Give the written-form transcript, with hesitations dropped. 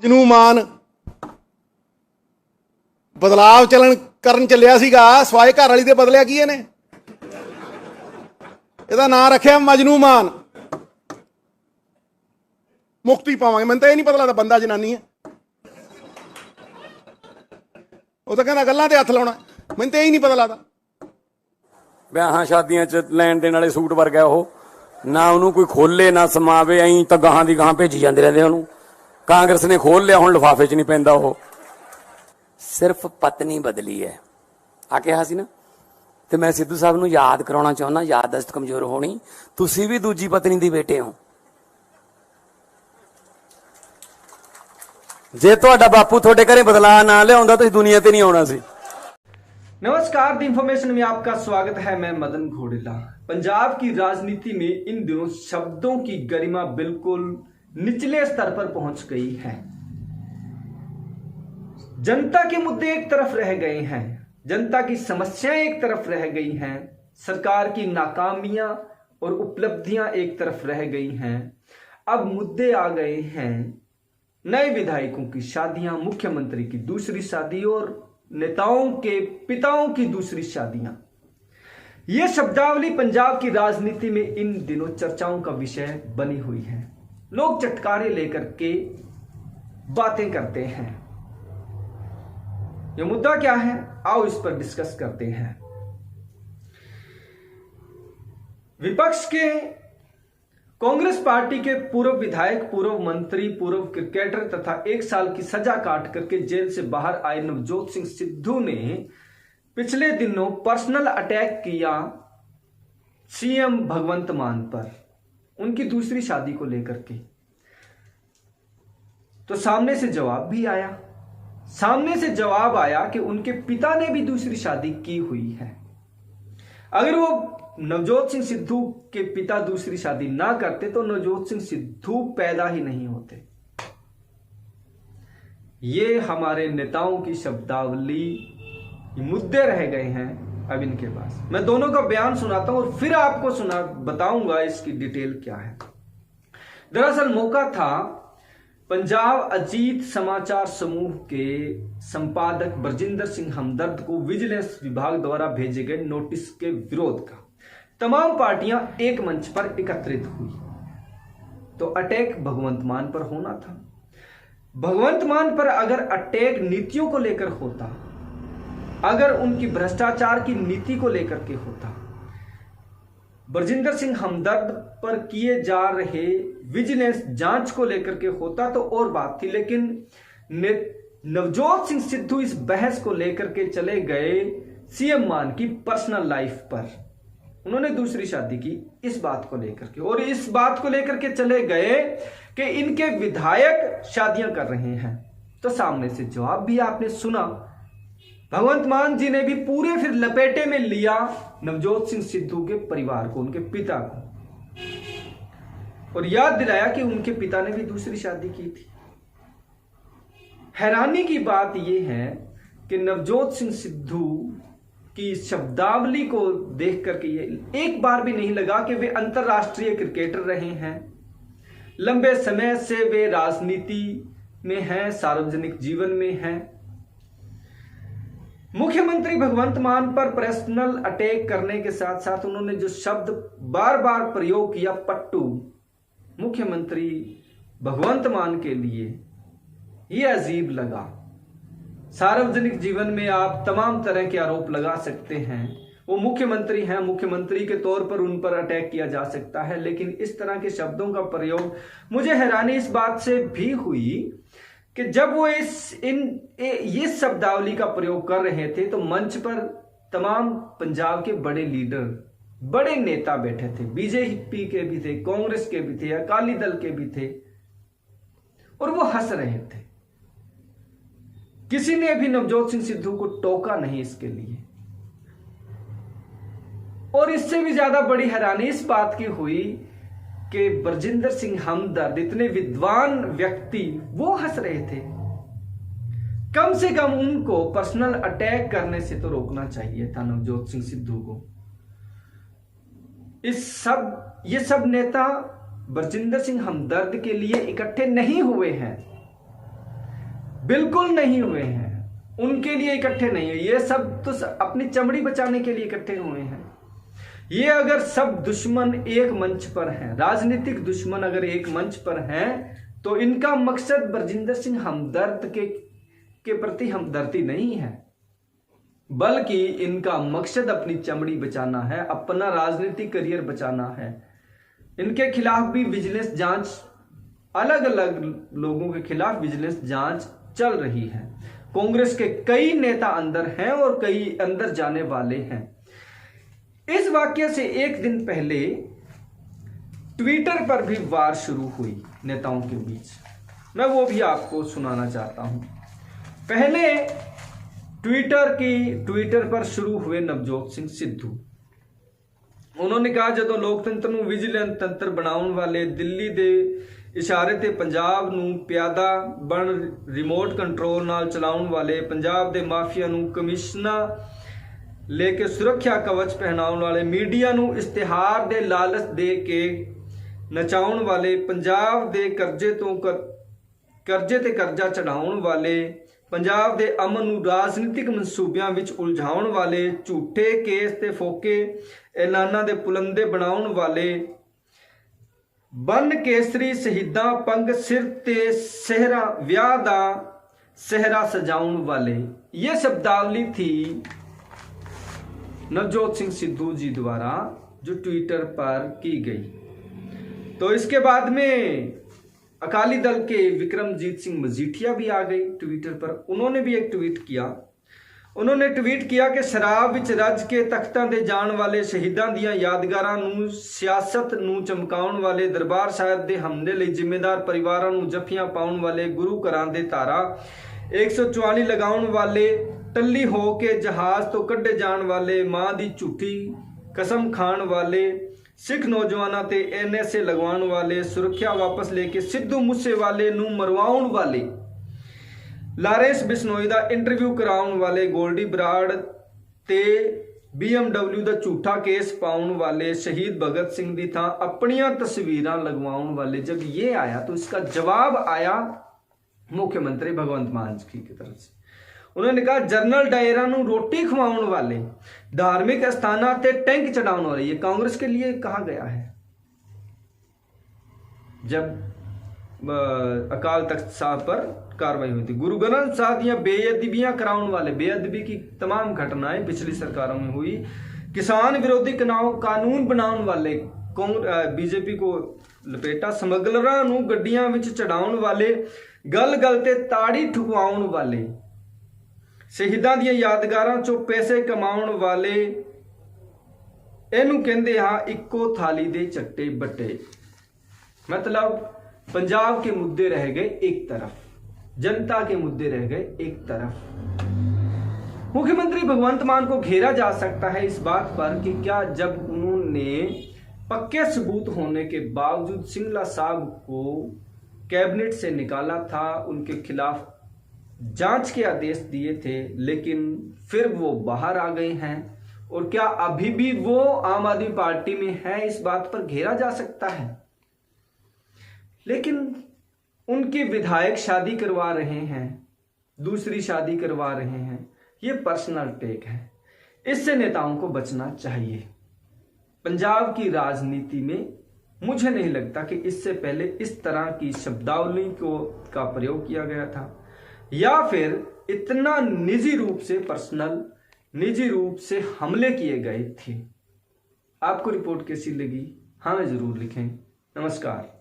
ਮਜਨੂ ਮਾਨ ਬਦਲਾਵ ਕਰਨ ਚੱਲਿਆ ਸੀਗਾ, ਸਵਾਏ ਘਰ ਵਾਲੀ ਤੇ ਬਦਲਿਆ ਕੀ ਇਹਨੇ? ਇਹਦਾ ਨਾਂ ਰੱਖਿਆ ਮਜਨੂ ਮਾਨ। ਮੁਕਤੀ ਪਾਵਾਂਗੇ। ਮੈਨੂੰ ਤਾਂ ਇਹ ਨਹੀਂ ਪਤਾ ਲੱਗਦਾ ਬੰਦਾ ਜਨਾਨੀ ਹੈ। ਉਹ ਤਾਂ ਕਹਿੰਦਾ ਗੱਲਾਂ ਤੇ ਹੱਥ ਲਾਉਣਾ। ਮੈਨੂੰ ਤਾਂ ਇਹ ਹੀ ਨਹੀਂ ਪਤਾ ਲੱਗਦਾ। ਵਿਆਹਾਂ ਸ਼ਾਦੀਆਂ 'ਚ ਲੈਣ ਦੇਣ ਵਾਲੇ ਸੂਟ ਵਰਗਾ ਉਹ, ਨਾ ਉਹਨੂੰ ਕੋਈ ਖੋਲੇ ਨਾ ਸਮਾਵੇ, ਐਂ ਤਾਂ ਗਾਹਾਂ ਦੀ ਗਾਹਾਂ ਭੇਜੀ ਜਾਂਦੇ ਰਹਿੰਦੇ ਉਹਨੂੰ। ਕਾਂਗਰਸ ਨੇ ਖੋਲ ਲਿਆ, ਹੁਣ ਲਿਫਾਫੇ 'ਚ ਨਹੀਂ ਪੈਂਦਾ ਉਹ। ਸਿਰਫ ਪਤਨੀ ਬਦਲੀ ਹੈ ਆ ਕਿਹਾ ਸੀ ਨਾ। ਤੇ ਮੈਂ ਸਿੱਧੂ ਸਾਹਿਬ ਨੂੰ ਯਾਦ ਕਰਾਉਣਾ ਚਾਹੁੰਦਾ, ਯਾਦਦਾਸ਼ਤ ਕਮਜ਼ੋਰ ਹੋਣੀ, ਤੁਸੀਂ ਵੀ ਦੂਜੀ ਪਤਨੀ ਦੇ ਬੇਟੇ ਹੋ। ਜੇ ਤੁਹਾਡਾ ਬਾਪੂ ਤੁਹਾਡੇ ਘਰੇ ਬਦਲਾਅ ना ਲਿਆਉਂਦਾ ਤੁਸੀਂ ਦੁਨੀया ਤੇ नहीं आना सी। नमस्कार, द इंफॉर्मेशन में आपका स्वागत है। मैं मदन घोड़ेला। पंजाब की राजनीति में इन दिनों शब्दों की गरिमा बिल्कुल निचले स्तर पर पहुंच गई है। जनता के मुद्दे एक तरफ रह गए हैं, जनता की समस्याएं एक तरफ रह गई हैं, सरकार की नाकामियां और उपलब्धियां एक तरफ रह गई हैं। अब मुद्दे आ गए हैं नए विधायकों की शादियां, मुख्यमंत्री की दूसरी शादी और नेताओं के पिताओं की दूसरी शादियां। यह शब्दावली पंजाब की राजनीति में इन दिनों चर्चाओं का विषय बनी हुई है। लोग चटकारे लेकर के बातें करते हैं। यह मुद्दा क्या है, आओ इस पर डिस्कस करते हैं। विपक्ष के कांग्रेस पार्टी के पूर्व विधायक, पूर्व मंत्री, पूर्व क्रिकेटर तथा 1 साल की सजा काट करके जेल से बाहर आए नवजोत सिंह सिद्धू ने पिछले दिनों पर्सनल अटैक किया सीएम भगवंत मान पर, उनकी दूसरी शादी को लेकर के। तो सामने से जवाब भी आया, सामने से जवाब आया कि उनके पिता ने भी दूसरी शादी की हुई है। अगर वो नवजोत सिंह सिद्धू के पिता दूसरी शादी ना करते तो नवजोत सिंह सिद्धू पैदा ही नहीं होते। ये हमारे नेताओं की शब्दावली, मुद्दे रह गए हैं अब इनके पास। मैं दोनों का बयान सुनाता हूं और फिर आपको बताऊंगा इसकी डिटेल क्या है। दरअसल मौका था पंजाब अजीत समाचार समूह के संपादक बरजिंदर सिंह हमदर्द को विजिलेंस विभाग द्वारा भेजे गए नोटिस के विरोध का। तमाम पार्टियां एक मंच पर एकत्रित हुई तो अटैक भगवंत मान पर होना था। भगवंत मान पर अगर अटैक नीतियों को लेकर होता, अगर उनकी भ्रष्टाचार की नीति को लेकर के होता, बरजिंदर सिंह हमदर्द पर किए जा रहे विजिलेंस जांच को लेकर के होता तो और बात थी। लेकिन नवजोत सिंह सिद्धू इस बहस को लेकर के चले गए सीएम मान की पर्सनल लाइफ पर। उन्होंने दूसरी शादी की इस बात को लेकर के, और इस बात को लेकर के चले गए कि इनके विधायक शादियां कर रहे हैं। तो सामने से जवाब भी आपने सुना। भगवंत मान जी ने भी पूरे फिर लपेटे में लिया नवजोत सिंह सिद्धू के परिवार को, उनके पिता को, और याद दिलाया कि उनके पिता ने भी दूसरी शादी की थी। हैरानी की बात यह है कि नवजोत सिंह सिद्धू की शब्दावली को देख करके ये एक बार भी नहीं लगा कि वे अंतरराष्ट्रीय क्रिकेटर रहे हैं, लंबे समय से वे राजनीति में हैं, सार्वजनिक जीवन में हैं। मुख्यमंत्री भगवंत मान पर पर्सनल अटैक करने के साथ साथ उन्होंने जो शब्द बार बार प्रयोग किया, पट्टू, मुख्यमंत्री भगवंत मान के लिए ये अजीब लगा। सार्वजनिक जीवन में आप तमाम तरह के आरोप लगा सकते हैं, वो मुख्यमंत्री हैं, मुख्यमंत्री के तौर पर उन पर अटैक किया जा सकता है, लेकिन इस तरह के शब्दों का प्रयोग, मुझे हैरानी इस बात से भी हुई कि जब वो ये शब्दावली का प्रयोग कर रहे थे तो मंच पर तमाम पंजाब के बड़े लीडर, बड़े नेता बैठे थे, बीजेपी के भी थे, कांग्रेस के भी थे, अकाली दल के भी थे, और वो हंस रहे थे। किसी ने भी नवजोत सिंह सिद्धू को टोका नहीं इसके लिए। और इससे भी ज्यादा बड़ी हैरानी इस बात की हुई कि बरजिंदर सिंह हमदर्द, इतने विद्वान व्यक्ति, वो हंस रहे थे। कम से कम उनको पर्सनल अटैक करने से तो रोकना चाहिए था नवजोत सिंह सिद्धू को। ये सब नेता बरजिंदर सिंह हमदर्द के लिए इकट्ठे नहीं हुए हैं। बिल्कुल नहीं हुए हैं, उनके लिए इकट्ठे नहीं हुए। ये सब तो अपनी चमड़ी बचाने के लिए इकट्ठे हुए हैं। ये अगर सब दुश्मन एक मंच पर हैं, राजनीतिक दुश्मन अगर एक मंच पर हैं, तो इनका मकसद बरजिंदर सिंह हमदर्द के प्रति हमदर्दी नहीं है, बल्कि इनका मकसद अपनी चमड़ी बचाना है, अपना राजनीतिक करियर बचाना है। इनके खिलाफ भी विजिलेंस जांच, अलग अलग लोगों के खिलाफ विजिलेंस जांच चल रही है। कांग्रेस के कई नेता अंदर हैं और कई अंदर जाने वाले हैं। इस वाक्य से एक दिन पहले ट्विटर पर भी वार शुरू हुई नेताओं के बीच। मैं वो भी आपको सुनाना चाहता हूं। पहले ट्विटर पर शुरू हुए नवजोत सिंह सिद्धू। उन्होंने कहा, ਜਦੋਂ ਲੋਕਤੰਤਰ ਨੂੰ ਵਿਜੀਲੈਂਸ ਤੰਤਰ ਬਣਾਉਣ ਵਾਲੇ ਦਿੱਲੀ ਦੇ ਇਸ਼ਾਰੇ ਤੇ ਪੰਜਾਬ ਨੂੰ ਪਿਆਦਾ ਬਣ ਰਿਮੋਟ ਕੰਟਰੋਲ ਨਾਲ ਚਲਾਉਣ ਵਾਲੇ, ਪੰਜਾਬ ਦੇ ਮਾਫੀਆ ਨੂੰ ਕਮਿਸ਼ਨਾਂ ਲੈ ਕੇ ਸੁਰੱਖਿਆ ਕਵਚ ਪਹਿਨਾਉਣ ਵਾਲੇ, ਮੀਡੀਆ ਨੂੰ ਇਸ਼ਤਿਹਾਰ ਦੇ ਲਾਲਚ ਦੇ ਕੇ ਨਚਾਉਣ ਵਾਲੇ, ਪੰਜਾਬ ਦੇ ਕਰਜ਼ੇ ਤੇ ਕਰਜ਼ਾ ਚੜਾਉਣ ਵਾਲੇ, ਪੰਜਾਬ ਦੇ ਅਮਨ ਨੂੰ ਰਾਜਨੀਤਿਕ ਮਨਸੂਬਿਆਂ ਵਿੱਚ ਉਲਝਾਉਣ ਵਾਲੇ, ਝੂਠੇ ਕੇਸ ਤੇ ਫੋਕੇ ਐਲਾਨਾਂ ਦੇ ਪੁਲੰਦੇ ਬਣਾਉਣ ਵਾਲੇ, ਬਨ ਕੇਸਰੀ ਸ਼ਹੀਦਾਂ ਪੰਗ ਸਿਰ ਤੇ ਸਹਿਰਾ ਵਿਆਹ ਦਾ सहरा सजाउन वाले। ये शब्दावली थी नवजोत सिंह सिद्धू जी द्वारा जो ट्विटर पर की गई। तो इसके बाद में अकाली दल के विक्रमजीत सिंह मजीठिया भी आ गई ट्विटर पर। उन्होंने भी एक ट्वीट किया। उन्होंने ट्वीट किया कि शराब विच रज के तख्तां दे जाण वाले शहीदां दीयां यादगारां नूं सियासत नूं चमकाउण वाले, दरबार साहिब दे हमले लई जिम्मेदार परिवारां नूं जफियां पाउण वाले, गुरु घरां दे धारा 144 लगाउण वाले, टल्ली हो के जहाज तो कड्ढे जाण वाले, मां दी झूठी कसम खाण वाले, सिख नौजवानां ते NSA लगवाउण वाले, सुरक्षा वापस लेके सिद्धू मूसेवाले नूं मरवाउण वाले, लारेंस बिश्नोई दा इंटरव्यू कराउण वाले, गोल्डी बराड़ ते BMW दा झूठा केस पाउण वाले, शहीद भगत सिंह दी थां अपनियां तस्वीरां लगवाउण वाले। जब ये आया तो इसका जवाब आया मुख्यमंत्री भगवंत मान जी की तरफ से। उन्होंने कहा जनरल डायरा नूं रोटी खवाउण वाले, धार्मिक स्थानां ते टैंक चढ़ाउण वाले। ये कांग्रेस के लिए कहा गया है। जब अकाल तख्त साहब पर कार्रवाई हुई थी, गुरु ग्रंथ साहब दियां बेअदबियां कराउण वाले, बेअदबी की तमाम घटनाएं पिछली सरकारों में हुई, किसान विरोधी कानून बनाउण वाले, बीजेपी को लपेटा, समगलरां नूं गड्डियां विच चढ़ाउण वाले, गल गल ते ताड़ी ठुकवाउण वाले, शहीदां दियां यादगारां चों पैसे कमाउण वाले। इहनूं कहंदे हां इक्को थाली दे चट्टे बट्टे। मतलब पंजाब के मुद्दे रह गए एक तरफ, जनता के मुद्दे रह गए एक तरफ। मुख्यमंत्री भगवंत मान को घेरा जा सकता है इस बात पर कि क्या जब उन्होंने पक्के सबूत होने के बावजूद सिंगला साहब को कैबिनेट से निकाला था, उनके खिलाफ जांच के आदेश दिए थे, लेकिन फिर वो बाहर आ गए हैं, और क्या अभी भी वो आम आदमी पार्टी में है, इस बात पर घेरा जा सकता है। लेकिन उनके विधायक शादी करवा रहे हैं, दूसरी शादी करवा रहे हैं, ये पर्सनल टेक है। इससे नेताओं को बचना चाहिए। पंजाब की राजनीति में मुझे नहीं लगता कि इससे पहले इस तरह की शब्दावली का प्रयोग किया गया था, या फिर इतना निजी रूप से निजी रूप से हमले किए गए थे। आपको रिपोर्ट कैसी लगी हमें जरूर लिखें। नमस्कार।